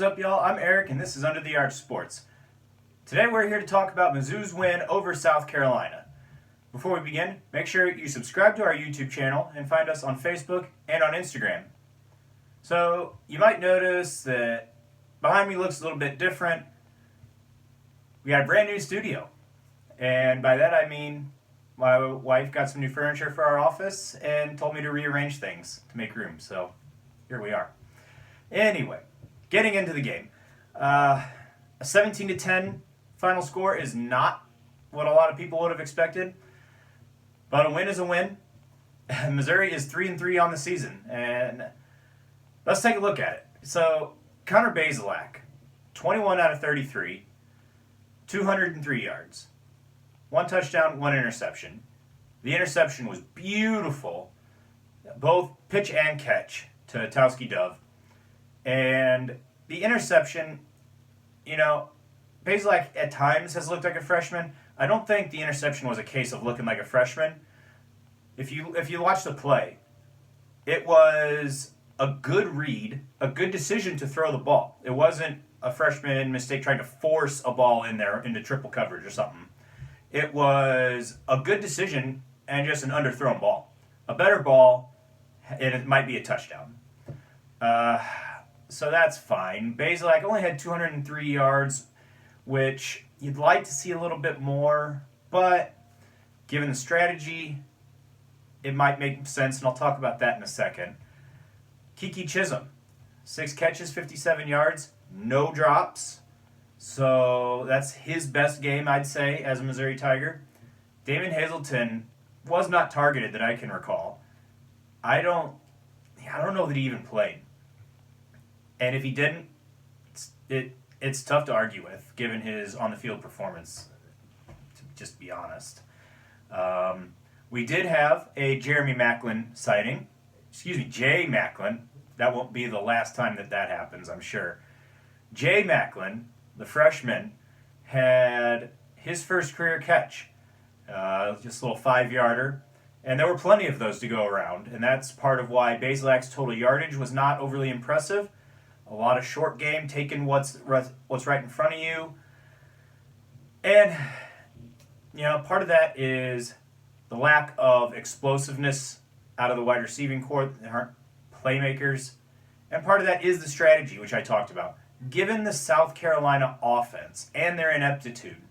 up, y'all? I'm Eric, and this is Under the Arch Sports. Today we're here to talk about Mizzou's win over South Carolina. Before we begin, make sure you subscribe to our YouTube channel and find us on Facebook and on Instagram. So, you might notice that behind me looks a little bit different. We got a brand new studio. And by that I mean my wife got some new furniture for our office and told me to rearrange things to make room. So, here we are. Anyway, getting into the game. A 17-10 final score is not what a lot of people would have expected, but a win is a win. Missouri is 3-3 on the season, and let's take a look at it. So, Connor Bazelak, 21 out of 33, 203 yards, 1 touchdown, 1 interception. The interception was beautiful, both pitch and catch to Towski Dove. And the interception, Bazelak at times has looked like a freshman. I don't think the interception was a case of looking like a freshman. If you watch the play, it was a good read, a good decision to throw the ball. It wasn't a freshman mistake trying to force a ball in there into triple coverage or something. It was a good decision and just an underthrown ball. A better ball, and it might be a touchdown. So that's fine. Bazelak only had 203 yards, which you'd like to see a little bit more, but given the strategy, it might make sense, and I'll talk about that in a second. Kiki Chisholm, 6 catches, 57 yards, no drops. So that's his best game, I'd say, as a Missouri Tiger. Damon Hazelton was not targeted that I can recall. I don't know that he even played. And if he didn't, it's tough to argue with, given his on-the-field performance, to just be honest. We did have a Jeremy Macklin sighting. Jay Macklin. That won't be the last time that happens, I'm sure. Jay Macklin, the freshman, had his first career catch. Just a little 5-yarder. And there were plenty of those to go around. And that's part of why Bazelak's total yardage was not overly impressive. A lot of short game, taking what's right in front of you. And, part of that is the lack of explosiveness out of the wide receiving corps. They aren't playmakers. And part of that is the strategy, which I talked about. Given the South Carolina offense and their ineptitude,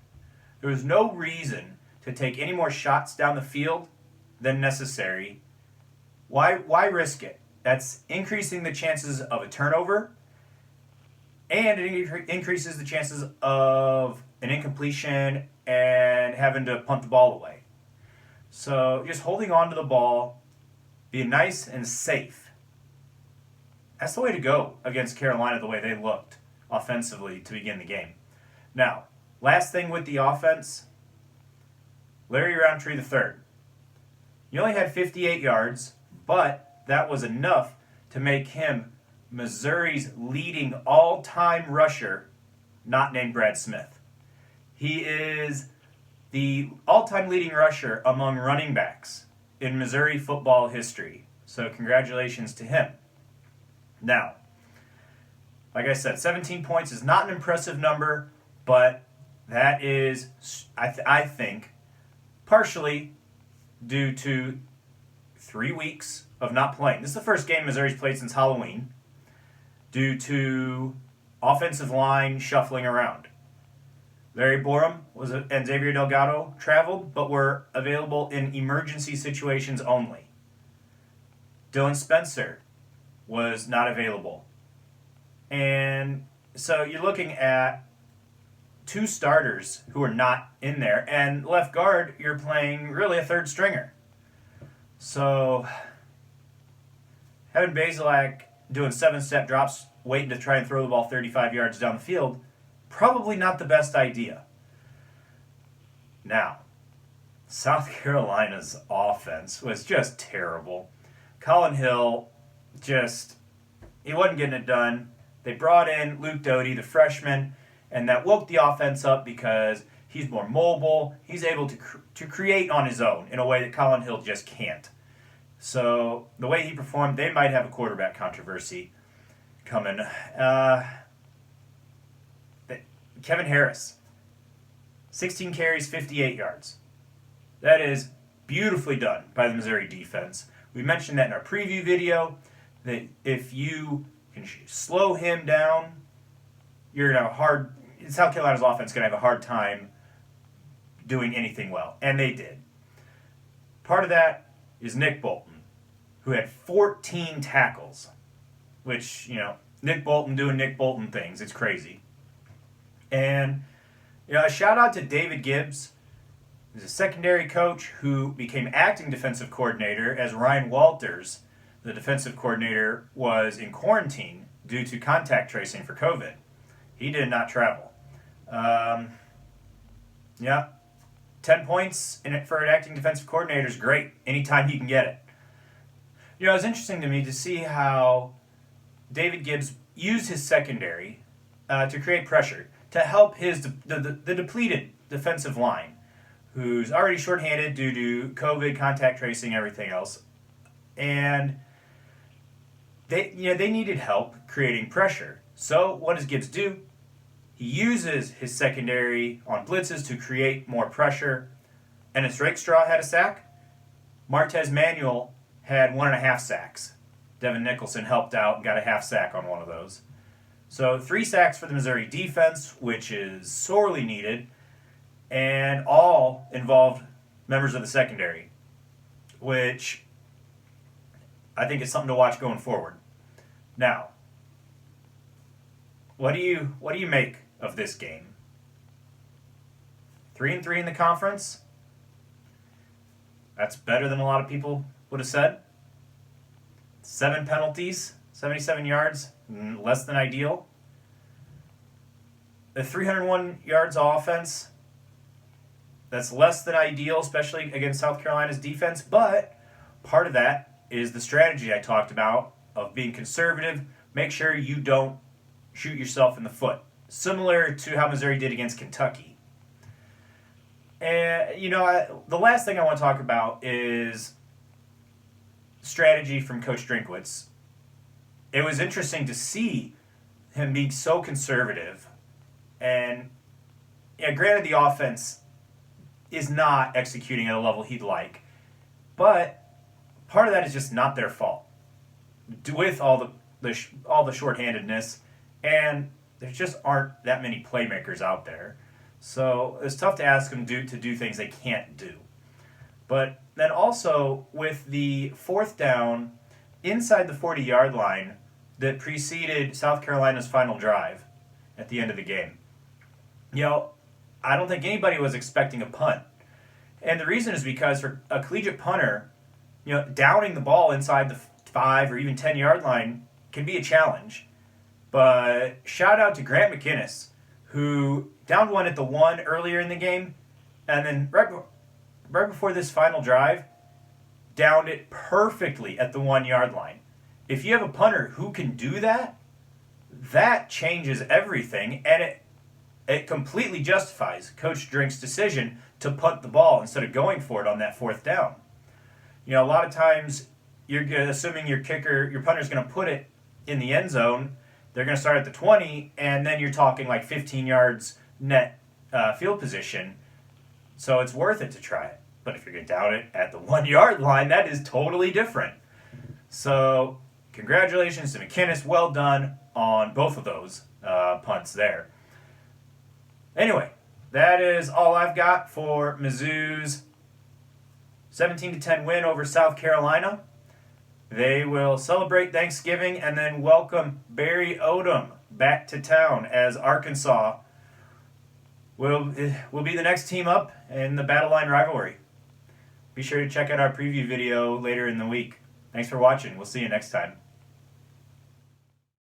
there was no reason to take any more shots down the field than necessary. Why risk it? That's increasing the chances of a turnover, and it increases the chances of an incompletion and having to punt the ball away. So just holding on to the ball, being nice and safe, that's the way to go against Carolina the way they looked offensively to begin the game. Now, last thing with the offense, Larry Roundtree III. He only had 58 yards, but that was enough to make him Missouri's leading all-time rusher, not named Brad Smith. He is the all-time leading rusher among running backs in Missouri football history. So congratulations to him. Now, like I said, 17 points is not an impressive number, but that is, I think, partially due to 3 weeks of not playing. This is the first game Missouri's played since Halloween, due to offensive line shuffling around. Larry Borum and Xavier Delgado traveled, but were available in emergency situations only. Dylan Spencer was not available. And so you're looking at 2 starters who are not in there, and left guard, you're playing really a third stringer. So having Bazelak doing 7-step drops, waiting to try and throw the ball 35 yards down the field, probably not the best idea. Now, South Carolina's offense was just terrible. Colin Hill he wasn't getting it done. They brought in Luke Doty, the freshman, and that woke the offense up because he's more mobile. He's able to create on his own in a way that Colin Hill just can't. So the way he performed, they might have a quarterback controversy coming. Kevin Harris, 16 carries, 58 yards. That is beautifully done by the Missouri defense. We mentioned that in our preview video, that if you can slow him down, you're going to have a hard... South Carolina's offense going to have a hard time doing anything well. And they did. Part of that is Nick Bolton, who had 14 tackles, which, Nick Bolton doing Nick Bolton things. It's crazy. And, a shout out to David Gibbs. He's a secondary coach who became acting defensive coordinator as Ryan Walters, the defensive coordinator, was in quarantine due to contact tracing for COVID. He did not travel. 10 points in it for an acting defensive coordinator is great anytime he can get it. It was interesting to me to see how David Gibbs used his secondary to create pressure to help the depleted defensive line, who's already shorthanded due to COVID, contact tracing, everything else. And they needed help creating pressure. So what does Gibbs do? He uses his secondary on blitzes to create more pressure. And as Rakestraw had a sack, Martez Manuel had 1.5 sacks. Devin Nicholson helped out and got a half sack on one of those. So 3 sacks for the Missouri defense, which is sorely needed, and all involved members of the secondary, which I think is something to watch going forward. Now, what do you make of this game? 3-3 in the conference. That's better than a lot of people would have said. 7 penalties, 77 yards, less than ideal. The 301 yards of offense, that's less than ideal, especially against South Carolina's defense, but part of that is the strategy I talked about of being conservative. Make sure you don't shoot yourself in the foot, similar to how Missouri did against Kentucky. And, the last thing I want to talk about is strategy from Coach Drinkwitz. It was interesting to see him being so conservative. And, granted, the offense is not executing at a level he'd like, but part of that is just not their fault. With all the shorthandedness, and there just aren't that many playmakers out there. So it's tough to ask them to do things they can't do. But then also with the 4th down inside the 40-yard line that preceded South Carolina's final drive at the end of the game, I don't think anybody was expecting a punt. And the reason is because for a collegiate punter, downing the ball inside the 5 or even 10-yard line can be a challenge. But shout out to Grant McInnes, who downed one at the 1 earlier in the game, and then right before this final drive, downed it perfectly at the 1-yard line. If you have a punter who can do that, that changes everything, and it completely justifies Coach Drink's decision to punt the ball instead of going for it on that 4th down. A lot of times you're assuming your punter's going to put it in the end zone. They're going to start at the 20, and then you're talking like 15 yards net field position. So it's worth it to try it. But if you're going to down it at the 1-yard line, that is totally different. So congratulations to McInnes. Well done on both of those punts there. Anyway, that is all I've got for Mizzou's 17-10 win over South Carolina. They will celebrate Thanksgiving and then welcome Barry Odom back to town as Arkansas will be the next team up in the Battle Line rivalry. Be sure to check out our preview video later in the week. Thanks for watching. We'll see you next time.